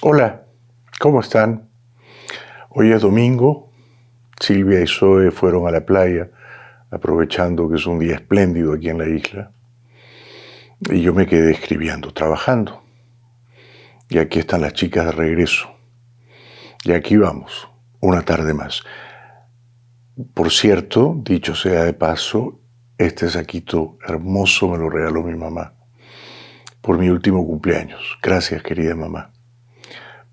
Hola, ¿cómo están? Hoy es domingo. Silvia y Zoe fueron a la playa, aprovechando que es un día espléndido aquí en la isla. Y yo me quedé escribiendo, trabajando. Y aquí están las chicas de regreso. Y aquí vamos, una tarde más. Por cierto, dicho sea de paso, este saquito hermoso me lo regaló mi mamá por mi último cumpleaños. Gracias, querida mamá.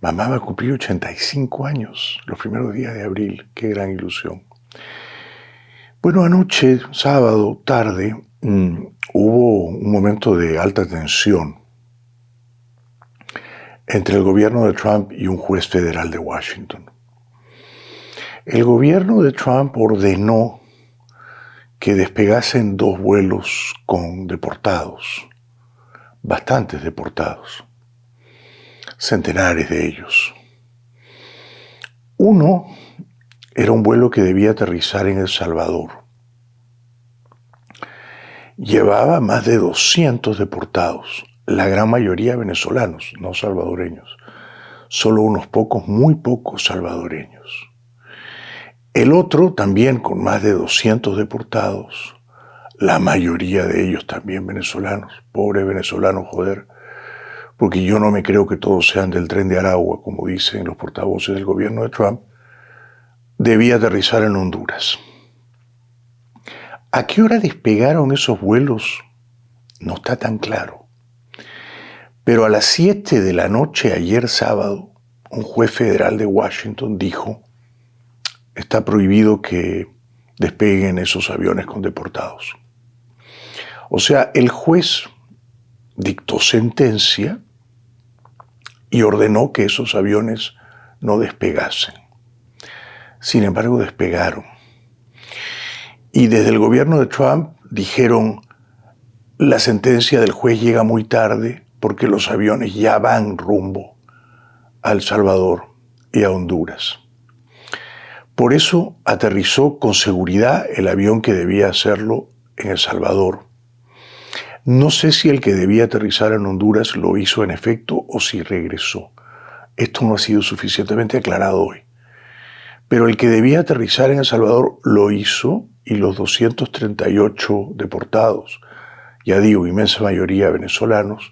Mamá va a cumplir 85 años los primeros días de abril. Qué gran ilusión. Bueno, anoche, sábado, tarde, hubo un momento de alta tensión entre el gobierno de Trump y un juez federal de Washington. El gobierno de Trump ordenó que despegasen 2 vuelos con deportados, bastantes deportados, centenares de ellos. Uno era un vuelo que debía aterrizar en El Salvador. Llevaba más de 200 deportados, la gran mayoría venezolanos, no salvadoreños. Solo unos pocos, muy pocos salvadoreños. El otro también con más de 200 deportados, la mayoría de ellos también venezolanos. Pobres venezolanos, joder, porque yo no me creo que todos sean del Tren de Aragua, como dicen los portavoces del gobierno de Trump. Debía aterrizar en Honduras. ¿A qué hora despegaron esos vuelos? No está tan claro. Pero a las 7 de la noche ayer sábado, un juez federal de Washington dijo: está prohibido que despeguen esos aviones con deportados. O sea, el juez dictó sentencia y ordenó que esos aviones no despegasen. Sin embargo, despegaron. Y desde el gobierno de Trump dijeron: la sentencia del juez llega muy tarde porque los aviones ya van rumbo a El Salvador y a Honduras. Por eso aterrizó con seguridad el avión que debía hacerlo en El Salvador. No sé si el que debía aterrizar en Honduras lo hizo en efecto o si regresó. Esto no ha sido suficientemente aclarado hoy. Pero el que debía aterrizar en El Salvador lo hizo, y los 238 deportados, ya digo, inmensa mayoría venezolanos,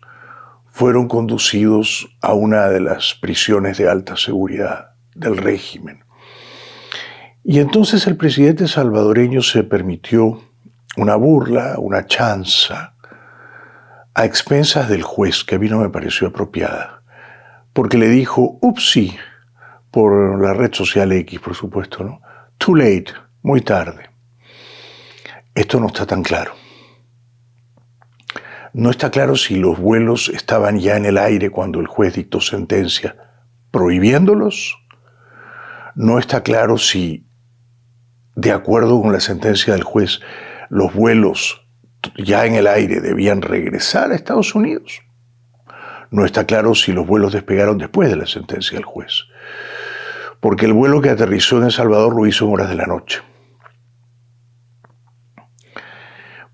fueron conducidos a una de las prisiones de alta seguridad del régimen. Y entonces el presidente salvadoreño se permitió una burla, una chanza, a expensas del juez, que a mí no me pareció apropiada, porque le dijo: upsi, por la red social X, por supuesto, ¿no? Too late, muy tarde. Esto no está tan claro. No está claro si los vuelos estaban ya en el aire cuando el juez dictó sentencia prohibiéndolos. No está claro si, de acuerdo con la sentencia del juez, los vuelos ya en el aire debían regresar a Estados Unidos. No está claro si los vuelos despegaron después de la sentencia del juez, porque el vuelo que aterrizó en El Salvador lo hizo en horas de la noche.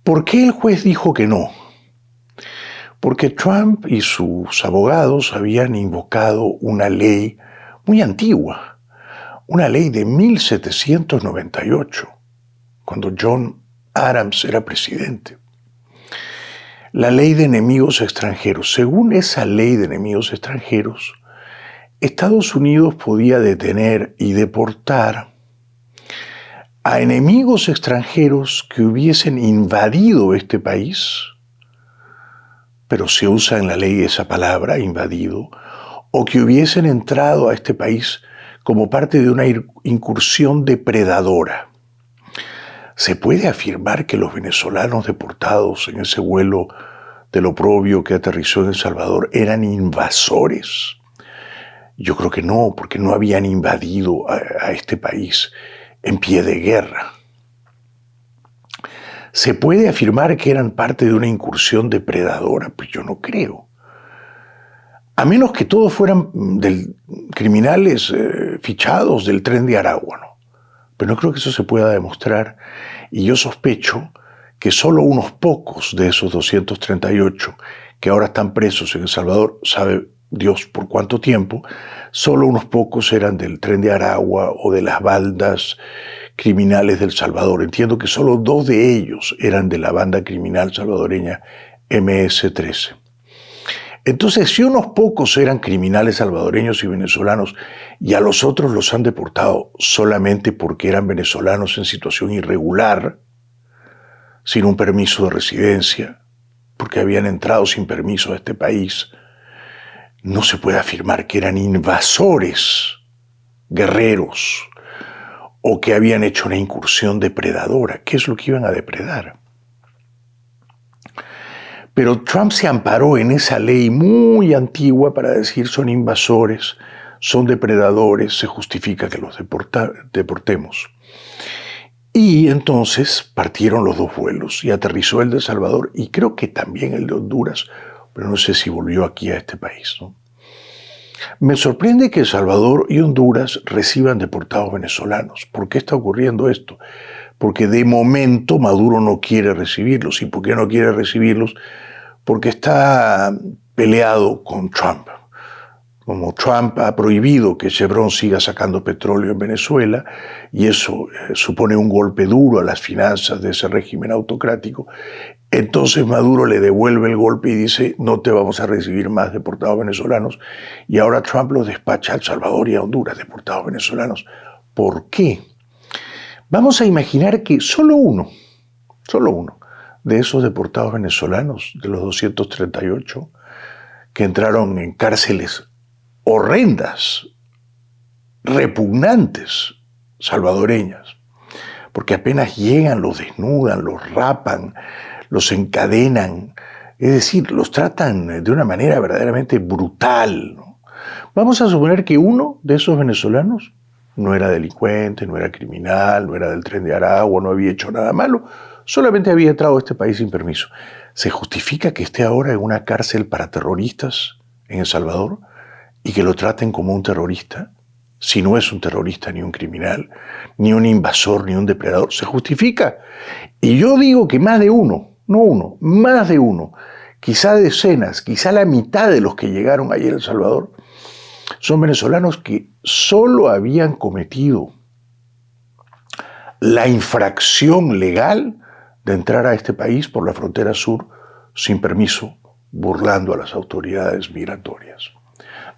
¿Por qué el juez dijo que no? Porque Trump y sus abogados habían invocado una ley muy antigua, una ley de 1798, cuando John Adams era presidente. La ley de enemigos extranjeros. Según esa ley de enemigos extranjeros, Estados Unidos podía detener y deportar a enemigos extranjeros que hubiesen invadido este país, pero se usa en la ley esa palabra, invadido, o que hubiesen entrado a este país como parte de una incursión depredadora. ¿Se puede afirmar que los venezolanos deportados en ese vuelo del oprobio que aterrizó en El Salvador eran invasores? Yo creo que no, porque no habían invadido a este país en pie de guerra. ¿Se puede afirmar que eran parte de una incursión depredadora? Pues yo no creo. A menos que todos fueran criminales fichados del Tren de Aragua, ¿no? Pero no creo que eso se pueda demostrar, y yo sospecho que solo unos pocos de esos 238 que ahora están presos en El Salvador, sabe Dios por cuánto tiempo, solo unos pocos eran del Tren de Aragua o de las bandas criminales del Salvador. Entiendo que solo 2 de ellos eran de la banda criminal salvadoreña MS-13. Entonces, si unos pocos eran criminales salvadoreños y venezolanos y a los otros los han deportado solamente porque eran venezolanos en situación irregular, sin un permiso de residencia, porque habían entrado sin permiso a este país, no se puede afirmar que eran invasores, guerreros, o que habían hecho una incursión depredadora. ¿Qué es lo que iban a depredar? Pero Trump se amparó en esa ley muy antigua para decir son invasores, son depredadores, se justifica que los deportemos. Y entonces partieron los 2 vuelos y aterrizó el de Salvador y creo que también el de Honduras, pero no sé si volvió aquí a este país, ¿no? Me sorprende que El Salvador y Honduras reciban deportados venezolanos. ¿Por qué está ocurriendo esto? Porque de momento Maduro no quiere recibirlos. ¿Y por qué no quiere recibirlos? Porque está peleado con Trump. Como Trump ha prohibido que Chevron siga sacando petróleo en Venezuela, y eso supone un golpe duro a las finanzas de ese régimen autocrático, entonces Maduro le devuelve el golpe y dice, no te vamos a recibir más deportados venezolanos, y ahora Trump los despacha a El Salvador y a Honduras, deportados venezolanos. ¿Por qué? Vamos a imaginar que solo uno de esos deportados venezolanos, de los 238, que entraron en cárceles horrendas, repugnantes, salvadoreñas, porque apenas llegan, los desnudan, los rapan, los encadenan, es decir, los tratan de una manera verdaderamente brutal, ¿no? Vamos a suponer que uno de esos venezolanos no era delincuente, no era criminal, no era del Tren de Aragua, no había hecho nada malo, solamente había entrado a este país sin permiso. ¿Se justifica que esté ahora en una cárcel para terroristas en El Salvador y que lo traten como un terrorista? Si no es un terrorista, ni un criminal, ni un invasor, ni un depredador, ¿se justifica? Y yo digo que más de uno, no uno, más de uno, quizá decenas, quizá la mitad de los que llegaron ayer a El Salvador, son venezolanos que solo habían cometido la infracción legal de entrar a este país por la frontera sur sin permiso, burlando a las autoridades migratorias.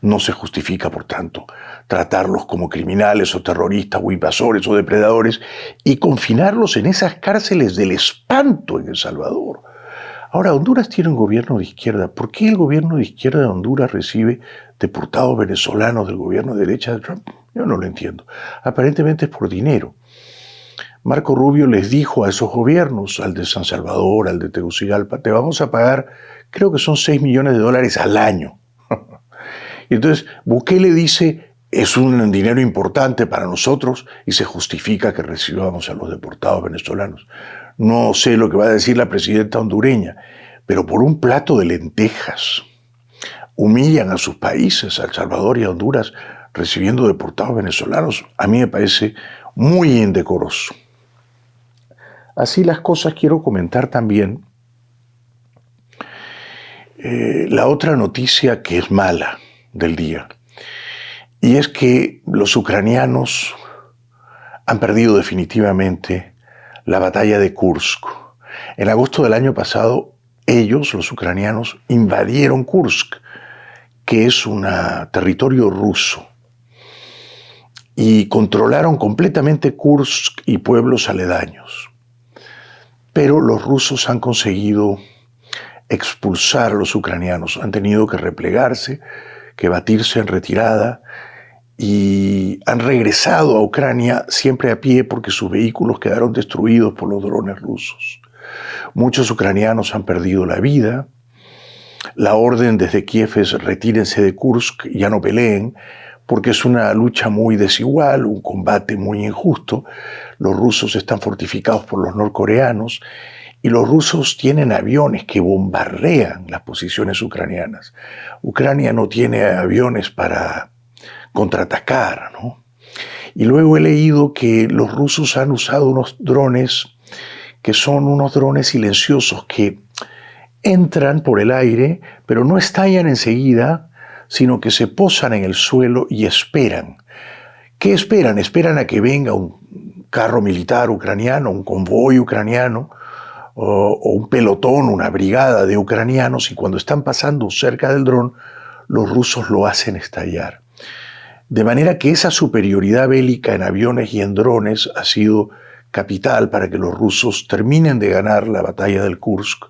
No se justifica, por tanto, tratarlos como criminales o terroristas o invasores o depredadores y confinarlos en esas cárceles del espanto en El Salvador. Ahora, Honduras tiene un gobierno de izquierda. ¿Por qué el gobierno de izquierda de Honduras recibe deportados venezolanos del gobierno de derecha de Trump? Yo no lo entiendo. Aparentemente es por dinero. Marco Rubio les dijo a esos gobiernos, al de San Salvador, al de Tegucigalpa, te vamos a pagar, creo que son $6 millones al año. Y entonces Bukele dice, es un dinero importante para nosotros y se justifica que recibamos a los deportados venezolanos. No sé lo que va a decir la presidenta hondureña, pero por un plato de lentejas humillan a sus países, a El Salvador y a Honduras, recibiendo deportados venezolanos. A mí me parece muy indecoroso. Así las cosas, quiero comentar también la otra noticia que es mala del día, y es que los ucranianos han perdido definitivamente la batalla de Kursk. En agosto del año pasado, ellos, los ucranianos, invadieron Kursk, que es un territorio ruso, y controlaron completamente Kursk y pueblos aledaños. Pero los rusos han conseguido expulsar a los ucranianos, han tenido que replegarse, que batirse en retirada, y han regresado a Ucrania siempre a pie porque sus vehículos quedaron destruidos por los drones rusos. Muchos ucranianos han perdido la vida. La orden desde Kiev es retírense de Kursk, ya no peleen, porque es una lucha muy desigual, un combate muy injusto. Los rusos están fortificados por los norcoreanos y los rusos tienen aviones que bombardean las posiciones ucranianas. Ucrania no tiene aviones para contraatacar, ¿no? Y luego he leído que los rusos han usado unos drones que son unos drones silenciosos que entran por el aire, pero no estallan enseguida, sino que se posan en el suelo y esperan. ¿Qué esperan? Esperan a que venga un carro militar ucraniano, un convoy ucraniano, o un pelotón, una brigada de ucranianos, y cuando están pasando cerca del dron, los rusos lo hacen estallar. De manera que esa superioridad bélica en aviones y en drones ha sido capital para que los rusos terminen de ganar la batalla del Kursk,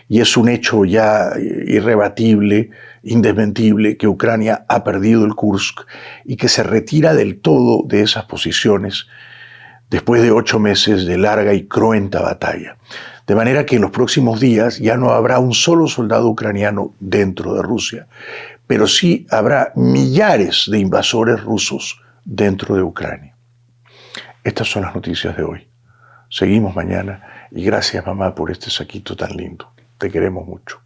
y es un hecho ya irrebatible, indesmentible, que Ucrania ha perdido el Kursk y que se retira del todo de esas posiciones después de 8 meses de larga y cruenta batalla. De manera que en los próximos días ya no habrá un solo soldado ucraniano dentro de Rusia, pero sí habrá millares de invasores rusos dentro de Ucrania. Estas son las noticias de hoy. Seguimos mañana y gracias, mamá, por este saquito tan lindo. Te queremos mucho.